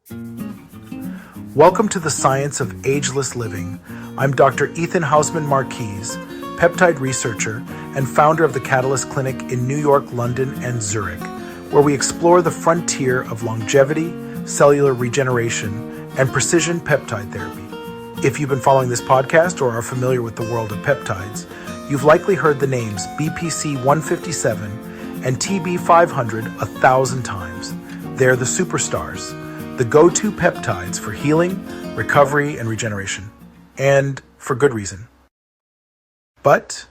Welcome to the Science of Ageless Living. I'm Dr. Ethan Hausman-Marquise, peptide researcher and founder of the Catalyst Clinic in New York, London, and Zurich, where we explore the frontier of longevity, cellular regeneration, and precision peptide therapy. If you've been following this podcast or are familiar with the world of peptides, you've likely heard the names BPC-157 and TB-500 1,000 times. They're the superstars, the go-to peptides for healing, recovery, and regeneration. And for good reason. But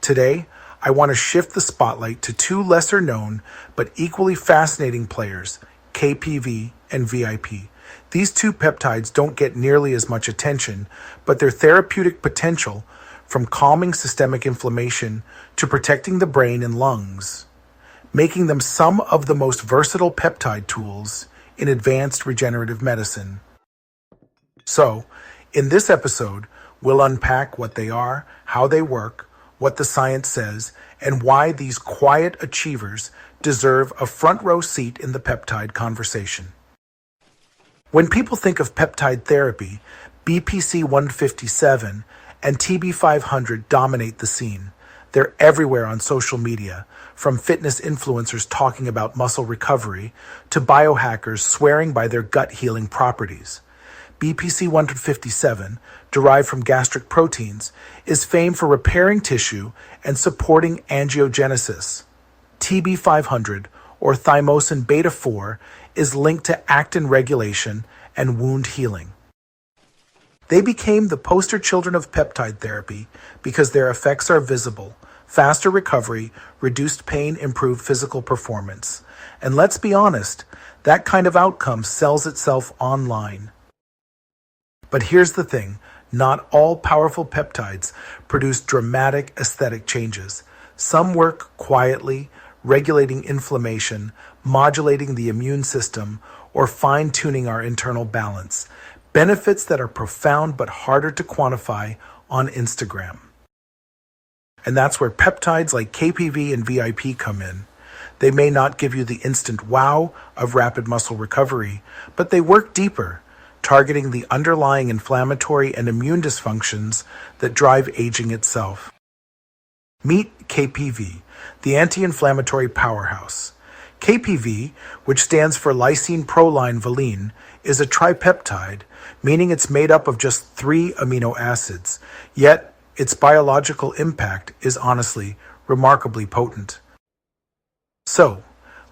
today, I want to shift the spotlight to two lesser-known but equally fascinating players, KPV and VIP. These two peptides don't get nearly as much attention, but their therapeutic potential, from calming systemic inflammation to protecting the brain and lungs, making them some of the most versatile peptide tools in advanced regenerative medicine. So, in this episode, we'll unpack what they are, how they work, what the science says, and why these quiet achievers deserve a front row seat in the peptide conversation. When people think of peptide therapy, BPC-157 and TB-500 dominate the scene. They're everywhere on social media, from fitness influencers talking about muscle recovery to biohackers swearing by their gut healing properties. BPC-157, derived from gastric proteins, is famed for repairing tissue and supporting angiogenesis. TB-500, or thymosin beta-4, is linked to actin regulation and wound healing. They became the poster children of peptide therapy because their effects are visible: faster recovery, reduced pain, improved physical performance. And let's be honest, that kind of outcome sells itself online. But here's the thing, not all powerful peptides produce dramatic aesthetic changes. Some work quietly, regulating inflammation, modulating the immune system, or fine-tuning our internal balance. Benefits that are profound but harder to quantify on Instagram. And that's where peptides like KPV and VIP come in. They may not give you the instant wow of rapid muscle recovery, but they work deeper, targeting the underlying inflammatory and immune dysfunctions that drive aging itself. Meet KPV, the Anti-Inflammatory Powerhouse. KPV, which stands for lysine proline valine, is a tripeptide, meaning it's made up of just 3 amino acids, yet its biological impact is honestly remarkably potent. So,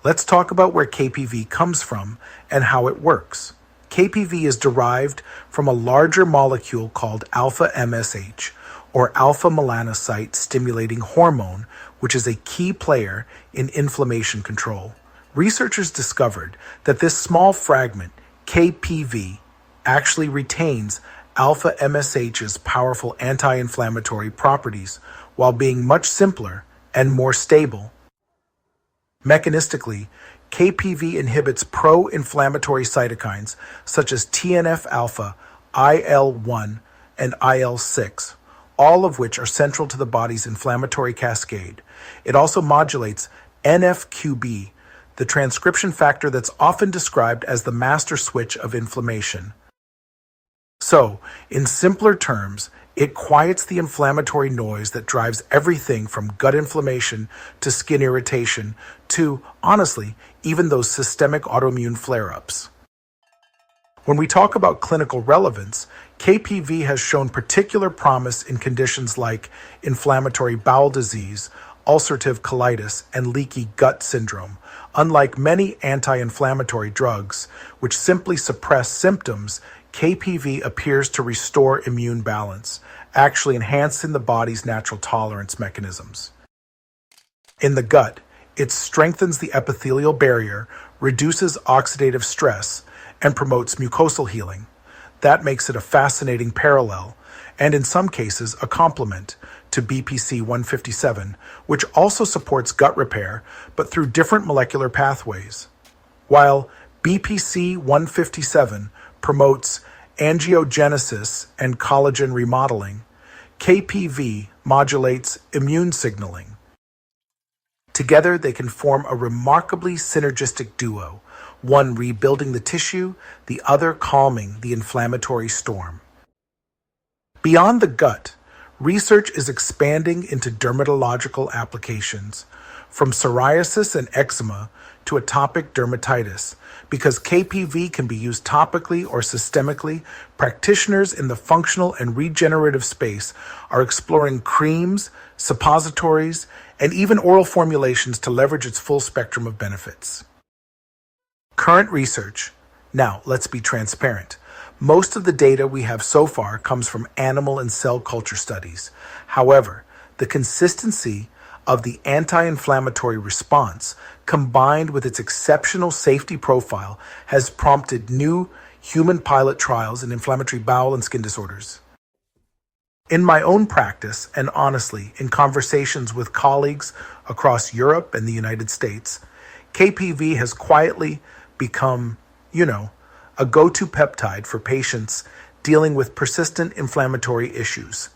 let's talk about where KPV comes from and how it works. KPV is derived from a larger molecule called alpha-MSH, or alpha-melanocyte stimulating hormone, which is a key player in inflammation control. Researchers discovered that this small fragment, KPV, actually retains alpha-MSH's powerful anti-inflammatory properties while being much simpler and more stable. Mechanistically, KPV inhibits pro-inflammatory cytokines such as TNF-alpha, IL-1, and IL-6, all of which are central to the body's inflammatory cascade. It also modulates NF-κB, the transcription factor that's often described as the master switch of inflammation. So, in simpler terms, it quiets the inflammatory noise that drives everything from gut inflammation to skin irritation to, honestly, even those systemic autoimmune flare-ups. When we talk about clinical relevance, KPV has shown particular promise in conditions like inflammatory bowel disease, ulcerative colitis, and leaky gut syndrome. Unlike many anti-inflammatory drugs, which simply suppress symptoms, KPV appears to restore immune balance, actually enhancing the body's natural tolerance mechanisms. In the gut, it strengthens the epithelial barrier, reduces oxidative stress, and promotes mucosal healing. That makes it a fascinating parallel, and in some cases a complement, to BPC-157, which also supports gut repair, but through different molecular pathways. While BPC-157 promotes angiogenesis and collagen remodeling, KPV modulates immune signaling. Together, they can form a remarkably synergistic duo, one rebuilding the tissue, the other calming the inflammatory storm. Beyond the gut, research is expanding into dermatological applications, from psoriasis and eczema to atopic dermatitis. Because KPV can be used topically or systemically, practitioners in the functional and regenerative space are exploring creams, suppositories, and even oral formulations to leverage its full spectrum of benefits. Current research. Now, let's be transparent. Most of the data we have so far comes from animal and cell culture studies. However, the consistency of the anti-inflammatory response, combined with its exceptional safety profile, has prompted new human pilot trials in inflammatory bowel and skin disorders. In my own practice, and honestly, in conversations with colleagues across Europe and the United States, KPV has quietly become, a go-to peptide for patients dealing with persistent inflammatory issues,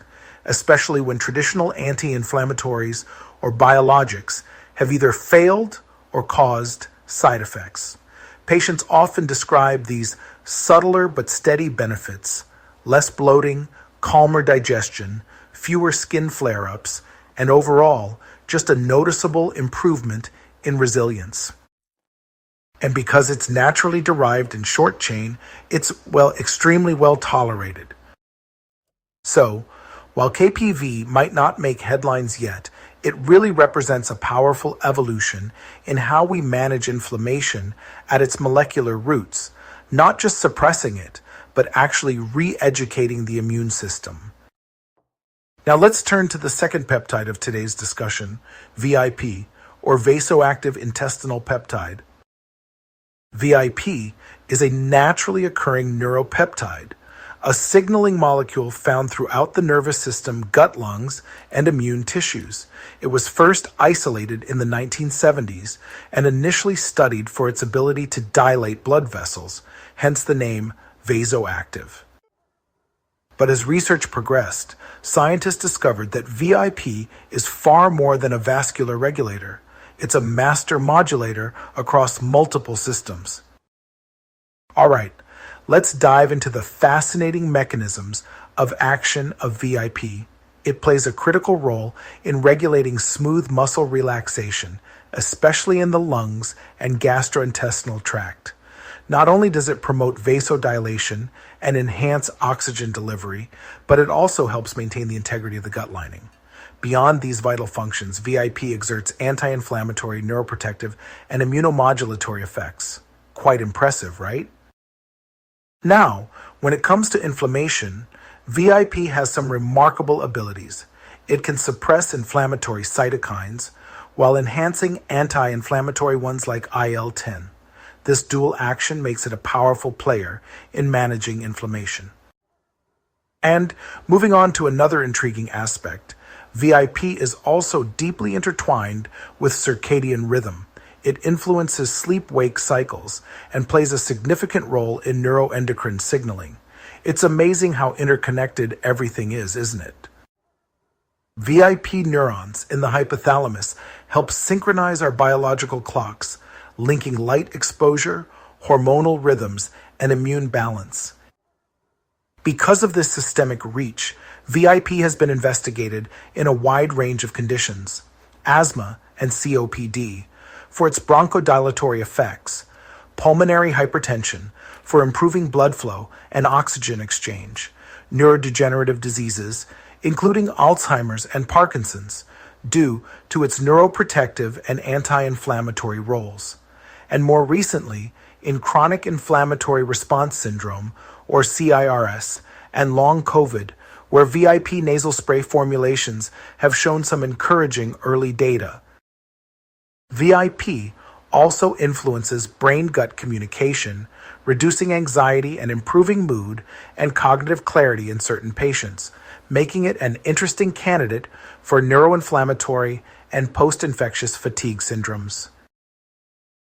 especially when traditional anti-inflammatories or biologics have either failed or caused side effects. Patients often describe these subtler but steady benefits: less bloating, calmer digestion, fewer skin flare-ups, and overall, just a noticeable improvement in resilience. And because it's naturally derived in short chain, it's, extremely well tolerated. So, while KPV might not make headlines yet, it really represents a powerful evolution in how we manage inflammation at its molecular roots, not just suppressing it, but actually re-educating the immune system. Now let's turn to the second peptide of today's discussion, VIP, or Vasoactive intestinal peptide. VIP is a naturally occurring neuropeptide, a signaling molecule found throughout the nervous system, gut, lungs, and immune tissues. It was first isolated in the 1970s and initially studied for its ability to dilate blood vessels, hence the name Vasoactive. But as research progressed, scientists discovered that VIP is far more than a vascular regulator. It's a master modulator across multiple systems. All right, let's dive into the fascinating mechanisms of action of VIP. It plays a critical role in regulating smooth muscle relaxation, especially in the lungs and gastrointestinal tract. Not only does it promote vasodilation and enhance oxygen delivery, but it also helps maintain the integrity of the gut lining. Beyond these vital functions, VIP exerts anti-inflammatory, neuroprotective, and immunomodulatory effects. Quite impressive, right? Now, when it comes to inflammation, VIP has some remarkable abilities. It can suppress inflammatory cytokines while enhancing anti-inflammatory ones like IL-10. This dual action makes it a powerful player in managing inflammation. And moving on to another intriguing aspect, VIP is also deeply intertwined with circadian rhythm. It influences sleep-wake cycles and plays a significant role in neuroendocrine signaling. It's amazing how interconnected everything is, isn't it? VIP neurons in the hypothalamus help synchronize our biological clocks, linking light exposure, hormonal rhythms, and immune balance. Because of this systemic reach, VIP has been investigated in a wide range of conditions: asthma and COPD, for its bronchodilatory effects, pulmonary hypertension, for improving blood flow and oxygen exchange, neurodegenerative diseases, including Alzheimer's and Parkinson's, due to its neuroprotective and anti-inflammatory roles, and more recently, in chronic inflammatory response syndrome, or CIRS, and long COVID, where VIP nasal spray formulations have shown some encouraging early data. VIP also influences brain-gut communication, reducing anxiety and improving mood and cognitive clarity in certain patients, making it an interesting candidate for neuroinflammatory and post-infectious fatigue syndromes.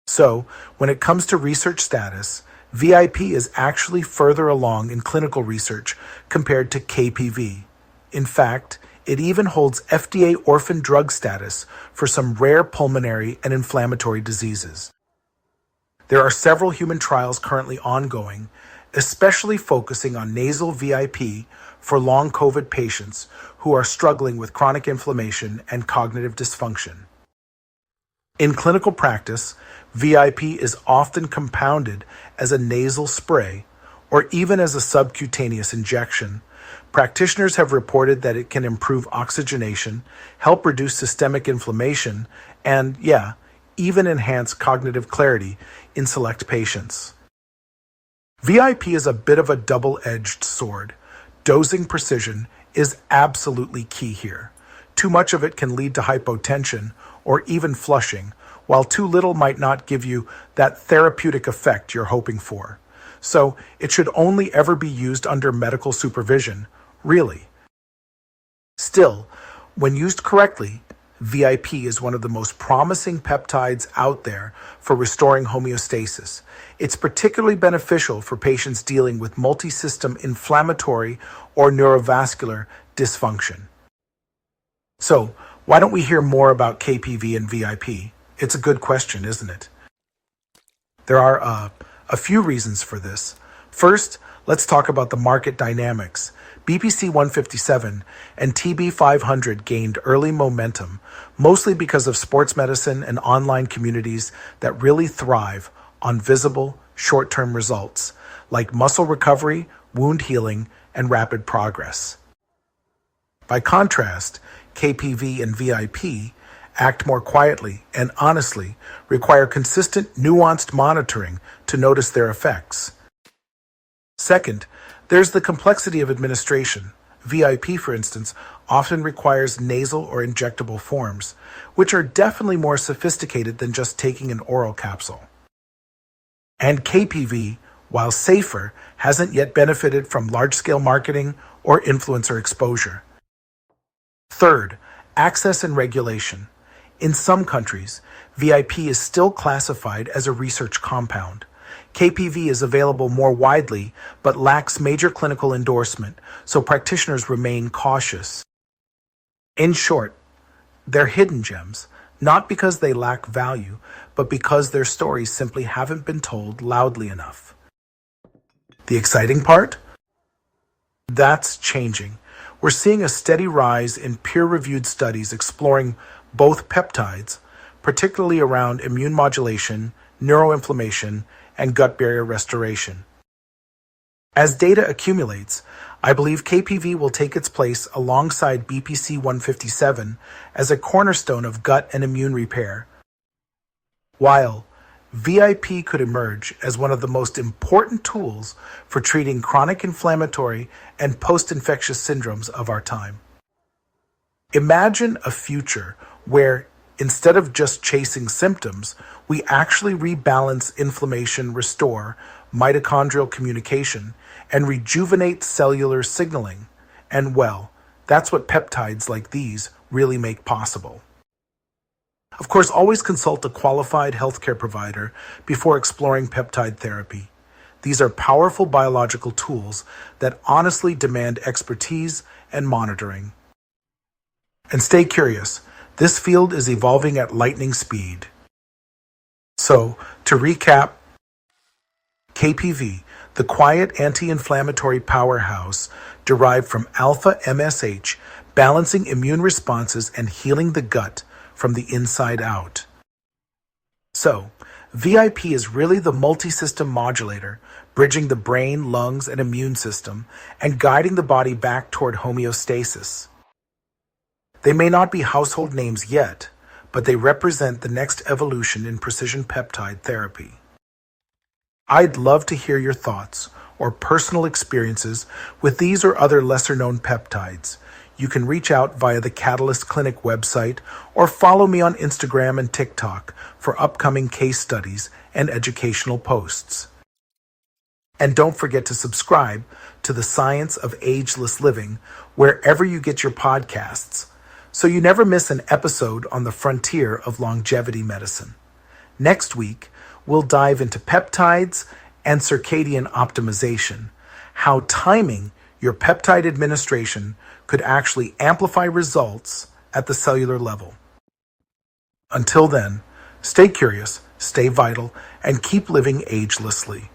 So, when it comes to research status, VIP is actually further along in clinical research compared to KPV. In fact, it even holds FDA orphan drug status for some rare pulmonary and inflammatory diseases. There are several human trials currently ongoing, especially focusing on nasal VIP for long COVID patients who are struggling with chronic inflammation and cognitive dysfunction. In clinical practice, VIP is often compounded as a nasal spray or even as a subcutaneous injection. Practitioners have reported that it can improve oxygenation, help reduce systemic inflammation, and, even enhance cognitive clarity in select patients. VIP is a bit of a double-edged sword. Dosing precision is absolutely key here. Too much of it can lead to hypotension or even flushing, while too little might not give you that therapeutic effect you're hoping for. So it should only ever be used under medical supervision, really. Still, when used correctly, VIP is one of the most promising peptides out there for restoring homeostasis. It's particularly beneficial for patients dealing with multi-system inflammatory or neurovascular dysfunction. So, why don't we hear more about KPV and VIP? It's a good question, isn't it? There are a few reasons for this. First, let's talk about the market dynamics. BPC-157 and TB-500 gained early momentum, mostly because of sports medicine and online communities that really thrive on visible, short-term results, like muscle recovery, wound healing, and rapid progress. By contrast, KPV and VIP act more quietly and honestly require consistent, nuanced monitoring to notice their effects. Second, there's the complexity of administration. VIP, for instance, often requires nasal or injectable forms, which are definitely more sophisticated than just taking an oral capsule. And KPV, while safer, hasn't yet benefited from large-scale marketing or influencer exposure. Third, access and regulation. In some countries, VIP is still classified as a research compound. KPV is available more widely, but lacks major clinical endorsement, so practitioners remain cautious. In short, they're hidden gems, not because they lack value, but because their stories simply haven't been told loudly enough. The exciting part? That's changing. We're seeing a steady rise in peer-reviewed studies exploring both peptides, particularly around immune modulation, neuroinflammation, and gut barrier restoration. As data accumulates, I believe KPV will take its place alongside BPC-157 as a cornerstone of gut and immune repair, while VIP could emerge as one of the most important tools for treating chronic inflammatory and post-infectious syndromes of our time. Imagine a future where, instead of just chasing symptoms, we actually rebalance inflammation, restore mitochondrial communication, and rejuvenate cellular signaling. And well, that's what peptides like these really make possible. Of course, always consult a qualified healthcare provider before exploring peptide therapy. These are powerful biological tools that honestly demand expertise and monitoring. And stay curious, this field is evolving at lightning speed. So, to recap, KPV, the quiet anti-inflammatory powerhouse derived from alpha MSH, balancing immune responses and healing the gut from the inside out. So, VIP is really the multi-system modulator, bridging the brain, lungs, and immune system, and guiding the body back toward homeostasis. They may not be household names yet, but they represent the next evolution in precision peptide therapy. I'd love to hear your thoughts or personal experiences with these or other lesser-known peptides. You can reach out via the Catalyst Clinic website or follow me on Instagram and TikTok for upcoming case studies and educational posts. And don't forget to subscribe to the Science of Ageless Living wherever you get your podcasts, so you never miss an episode on the frontier of longevity medicine. Next week, we'll dive into peptides and circadian optimization, how timing your peptide administration could actually amplify results at the cellular level. Until then, stay curious, stay vital, and keep living agelessly.